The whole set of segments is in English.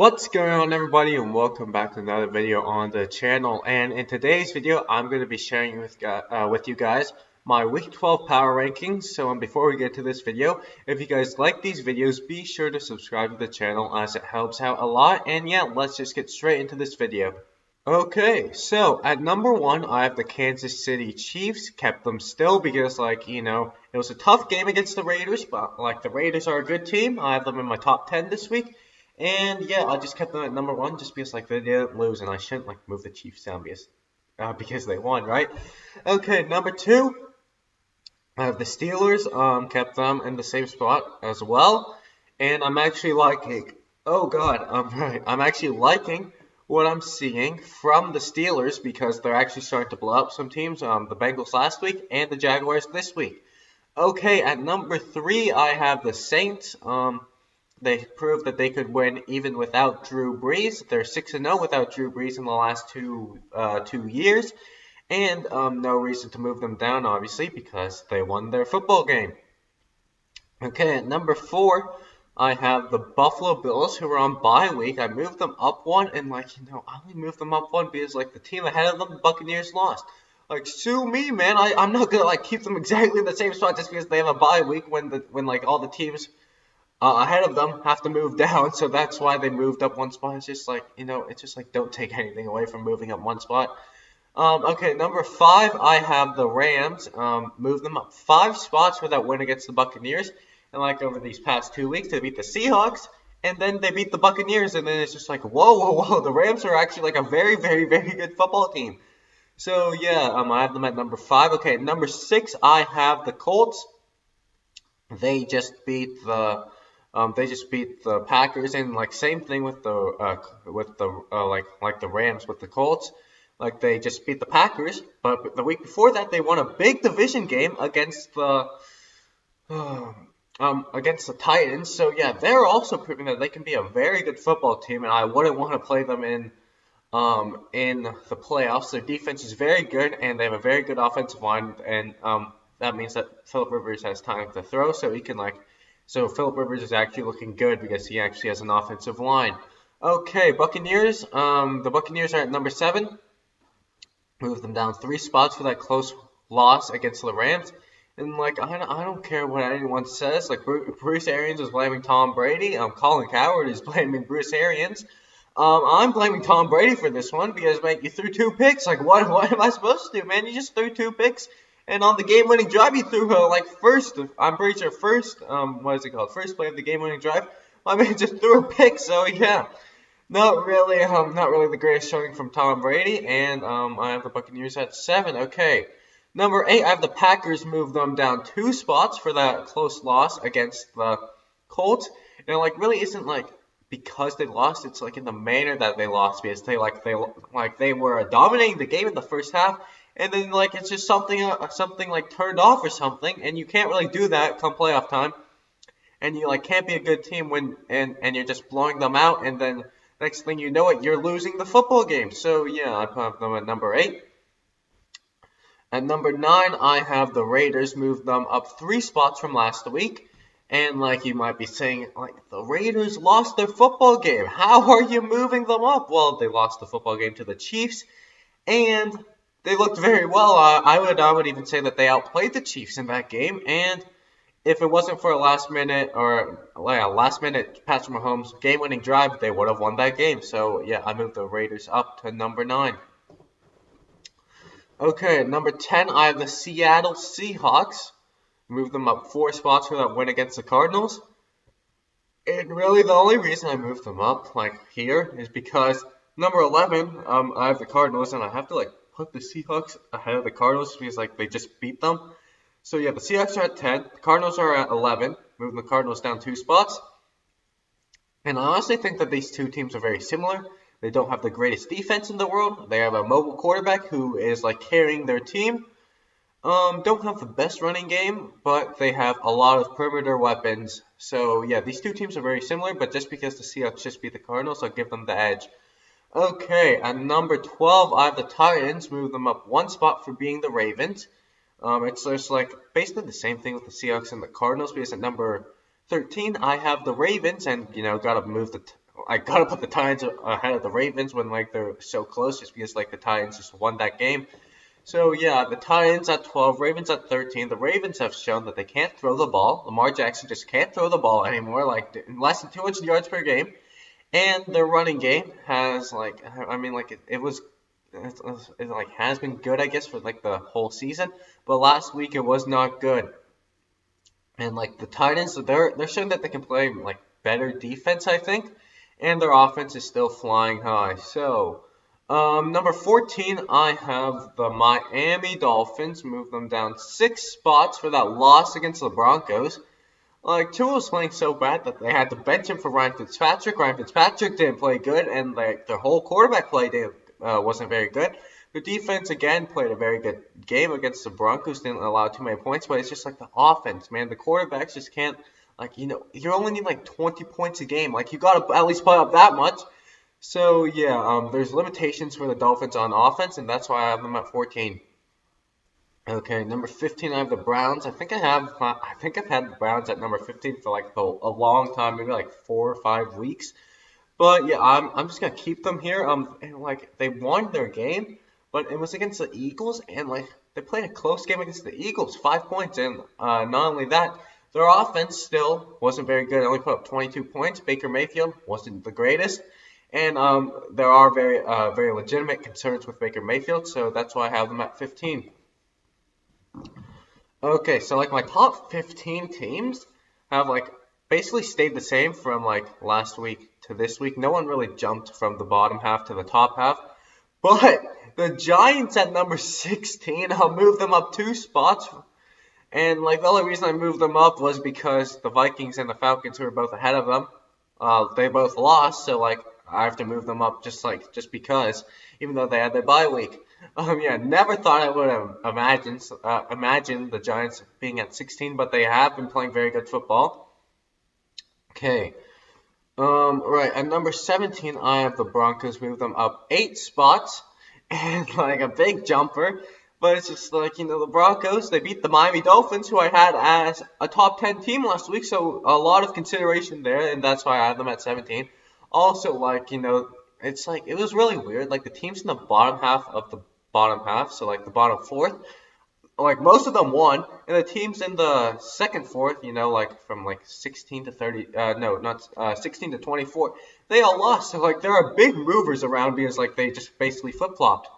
What's going on, everybody, and welcome back to another video on the channel. And in today's video, I'm going to be sharing with you guys my Week 12 power rankings. So before we get to this video, if you guys like these videos, be sure to subscribe to the channel as it helps out a lot. And yeah, let's just get straight into this video. Okay, so at number 1, I have the Kansas City Chiefs. Kept them still because, it was a tough game against the Raiders, but, the Raiders are a good team. I have them in my top 10 this week. And, yeah, I just kept them at number 1 just because, they didn't lose, and I shouldn't, move the Chiefs down because they won, right? Okay, number 2, I have the Steelers. Kept them in the same spot as well. And I'm actually liking, I'm actually liking what I'm seeing from the Steelers because they're actually starting to blow up some teams. The Bengals last week and the Jaguars this week. Okay, at number 3, I have the Saints. They proved that they could win even without Drew Brees. They're 6-0 without Drew Brees in the last two years. And no reason to move them down, obviously, because they won their football game. Okay, at number 4, I have the Buffalo Bills, who are on bye week. I moved them up one, and I only moved them up one because the team ahead of them, the Buccaneers, lost. Sue me, man. I'm not gonna keep them exactly in the same spot just because they have a bye week when all the teams ahead of them have to move down. So that's why they moved up one spot. It's just don't take anything away from moving up one spot. Okay, number 5, I have the Rams. Move them up 5 spots for that win against the Buccaneers. And over these past 2 weeks, they beat the Seahawks, and then they beat the Buccaneers, and then it's just whoa. The Rams are actually a very, very, very good football team. So yeah, I have them at number 5. Okay, number 6, I have the Colts. They just beat the Packers, and same thing with the Rams with the Colts. They just beat the Packers, but the week before that they won a big division game against the Titans. So yeah, they're also proving that they can be a very good football team, and I wouldn't want to play them in the playoffs. Their defense is very good, and they have a very good offensive line, and that means that Philip Rivers has time to throw, so he can So Philip Rivers is actually looking good because he actually has an offensive line. Okay, Buccaneers. The Buccaneers are at number 7. Move them down 3 spots for that close loss against the Rams. And I don't care what anyone says. Bruce Arians is blaming Tom Brady. Colin Cowherd is blaming Bruce Arians. I'm blaming Tom Brady for this one because you threw 2 picks. What am I supposed to do, man? You just threw 2 picks. And on the game-winning drive, you threw first play of the game-winning drive. My man just threw a pick, so yeah, not really the greatest showing from Tom Brady. And I have the Buccaneers at 7. Okay, number 8, I have the Packers. Move them down 2 spots for that close loss against the Colts. And really isn't because they lost. It's in the manner that they lost because they were dominating the game in the first half. And then, it's just something turned off or something, and you can't really do that come playoff time. And you, can't be a good team when, and you're just blowing them out, and then next thing you know you're losing the football game. So, yeah, I have them at number 8. At number 9, I have the Raiders. Move them up 3 spots from last week. And, you might be saying, the Raiders lost their football game. How are you moving them up? Well, they lost the football game to the Chiefs, and they looked very well. I would even say that they outplayed the Chiefs in that game. And if it wasn't for a last minute Patrick Mahomes game-winning drive, they would have won that game. So yeah, I moved the Raiders up to number 9. Okay, number 10, I have the Seattle Seahawks. Moved them up 4 spots for that win against the Cardinals. And really, the only reason I moved them up here is because number 11, I have the Cardinals, and I have to put the Seahawks ahead of the Cardinals because they just beat them. So yeah, the Seahawks are at 10, the Cardinals are at 11, moving the Cardinals down 2 spots. And I honestly think that these two teams are very similar. They don't have the greatest defense in the world. They have a mobile quarterback who is carrying their team. Don't have the best running game, but they have a lot of perimeter weapons. So yeah, these two teams are very similar, but just because the Seahawks just beat the Cardinals, I'll give them the edge. Okay, at number 12, I have the Titans. Move them up 1 spot for being the Ravens. It's just basically the same thing with the Seahawks and the Cardinals because at number 13, I have the Ravens, and gotta move I gotta put the Titans ahead of the Ravens when like they're so close, just because like the Titans just won that game. So yeah, the Titans at 12, Ravens at 13. The Ravens have shown that they can't throw the ball. Lamar Jackson just can't throw the ball anymore, like less than 200 yards per game. And their running game has like, I mean, like it like has been good, I guess, for like the whole season. But last week it was not good. And like the Titans, they're showing that they can play like better defense, I think, and their offense is still flying high. So, number 14, I have the Miami Dolphins. Move them down 6 spots for that loss against the Broncos. Like Tua was playing so bad that they had to bench him for Ryan Fitzpatrick. Ryan Fitzpatrick didn't play good, and like their whole quarterback play wasn't very good. The defense again played a very good game against the Broncos. Didn't allow too many points, but it's just like the offense, man. The quarterbacks just can't. Like you only need like 20 points a game. Like you gotta at least put up that much. So yeah, there's limitations for the Dolphins on offense, and that's why I have them at 14. Okay, number 15, I have the Browns. I think I've had the Browns at number 15 for like a long time, maybe like 4 or 5 weeks. But yeah, I'm just gonna keep them here. And like they won their game, but it was against the Eagles, and like they played a close game against the Eagles, 5 points, and not only that, their offense still wasn't very good. They only put up 22 points. Baker Mayfield wasn't the greatest, and there are very legitimate concerns with Baker Mayfield, so that's why I have them at 15. Okay, so like my top 15 teams have like basically stayed the same from like last week to this week. No one really jumped from the bottom half to the top half. But the Giants at number 16, I'll move them up 2 spots. And like the only reason I moved them up was because the Vikings and the Falcons, who were both ahead of them, they both lost. So like I have to move them up just because, even though they had their bye week. Yeah, never thought I would have imagined the Giants being at 16, but they have been playing very good football. Okay. Right, at number 17, I have the Broncos. Move them up 8 spots, and like a big jumper. But it's just like, the Broncos, they beat the Miami Dolphins, who I had as a top 10 team last week, so a lot of consideration there, and that's why I have them at 17. Also, like, it's like, it was really weird. Like, the teams in the bottom half of the bottom half, so like the bottom fourth, like most of them won, and the teams in the second fourth, like from like 16 to 30, no, not 16 to 24, they all lost. So like there are big movers around because like they just basically flip-flopped.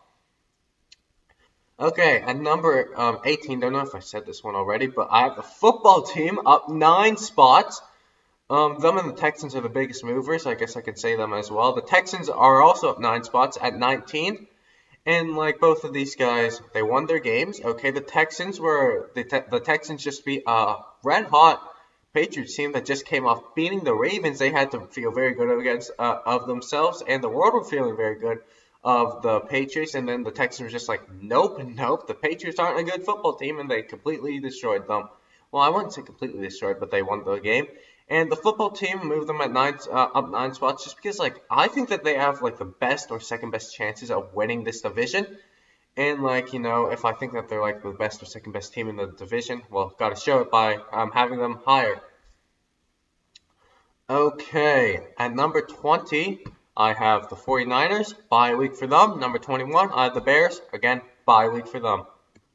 Okay, at number 18, don't know if I said this one already, but I have the football team up 9 spots. Them and the Texans are the biggest movers. I guess I could say them as well. The Texans are also up 9 spots at 19. And like both of these guys, they won their games. Okay, the Texans just beat a red hot Patriots team that just came off beating the Ravens. They had to feel very good against of themselves, and the world were feeling very good of the Patriots. And then the Texans were just like, nope, nope, the Patriots aren't a good football team, and they completely destroyed them. Well, I wouldn't say completely destroyed, but they won the game. And the football team moved them at up 9 spots, just because like I think that they have like the best or second best chances of winning this division. And like if I think that they're like the best or second best team in the division, well, got to show it by having them higher. Okay, at number 20, I have the 49ers, bye week for them. Number 21, I have the Bears, again, bye week for them.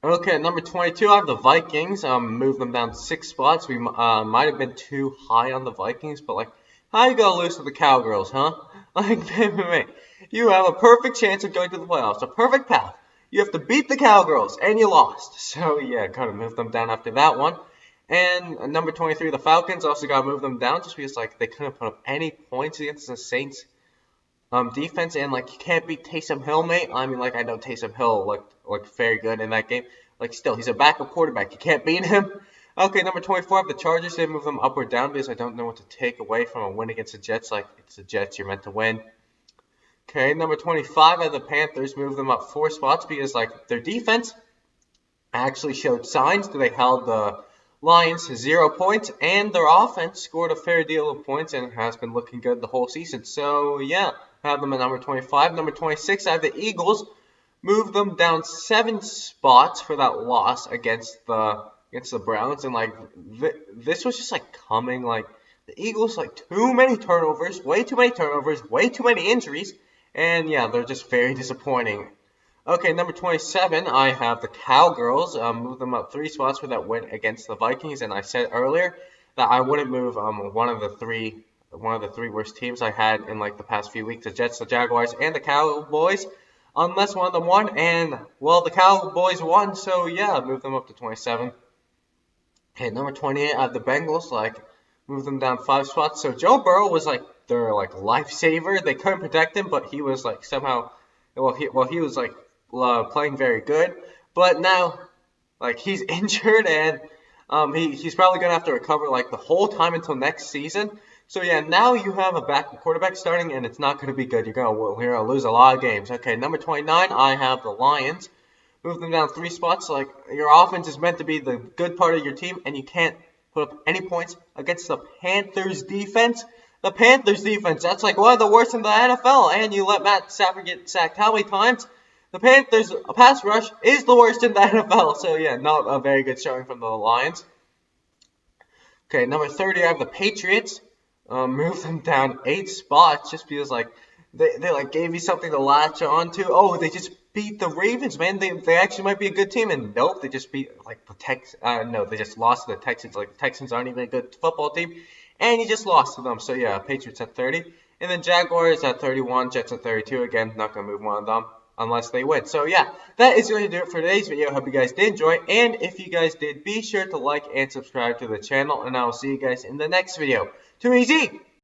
Okay, at number 22, I have the Vikings. Move them down 6 spots. We might have been too high on the Vikings, but like, how you gonna lose to the Cowgirls, huh? Like, you have a perfect chance of going to the playoffs, a perfect path. You have to beat the Cowgirls, and you lost. So yeah, gotta move them down after that one. And number 23, the Falcons, also gotta move them down just because like they couldn't put up any points against the Saints defense, and like you can't beat Taysom Hill, mate. I mean, like I know Taysom Hill looked very good in that game. Like still, he's a backup quarterback. You can't beat him. Okay, number 24, I have the Chargers. They move them up or down because I don't know what to take away from a win against the Jets. Like it's the Jets, you're meant to win. Okay, number 25, I have the Panthers. Move them up 4 spots because like their defense actually showed signs that they held the Lions 0 points, and their offense scored a fair deal of points and has been looking good the whole season. So yeah, I have them at number 25. Number 26, I have the Eagles. Move them down 7 spots for that loss against the Browns, and like this was just like coming like The Eagles, like, too many turnovers, way too many injuries, and yeah, they're just very disappointing. Okay, number 27, I have the Cowgirls. Move them up 3 spots for that win against the Vikings, and I said earlier that I wouldn't move one of the three worst teams I had in like the past few weeks, the Jets, the Jaguars, and the Cowboys, unless one of them won, and well, the Cowboys won, so yeah, move them up to 27. Okay, number 28, I have the Bengals, like, move them down 5 spots. So Joe Burrow was like their like lifesaver. They couldn't protect him, but he was like somehow, he was like playing very good. But now, like, he's injured, and he's probably gonna have to recover like the whole time until next season. So yeah, now you have a backup quarterback starting, and it's not gonna be good. You're gonna lose a lot of games. Okay, number 29, I have the Lions. Move them down 3 spots. Like, your offense is meant to be the good part of your team, and you can't put up any points against the Panthers defense. The Panthers defense, that's like one of the worst in the NFL, and you let Matt Stafford get sacked how many times? The Panthers pass rush is the worst in the NFL, so yeah, not a very good showing from the Lions. Okay, number 30, I have the Patriots. Move them down 8 spots just because like they like gave you something to latch on to. Oh, they just beat the Ravens, man. They actually might be a good team, and nope, they just beat like the Texans. No, they just lost to the Texans. Like, the Texans aren't even a good football team, and you just lost to them. So yeah, Patriots at 30, and then Jaguars at 31, Jets at 32. Again, not gonna move one of them unless they win. So yeah, that is going to do it for today's video. I hope you guys did enjoy, and if you guys did, be sure to like and subscribe to the channel, and I will see you guys in the next video. Too easy!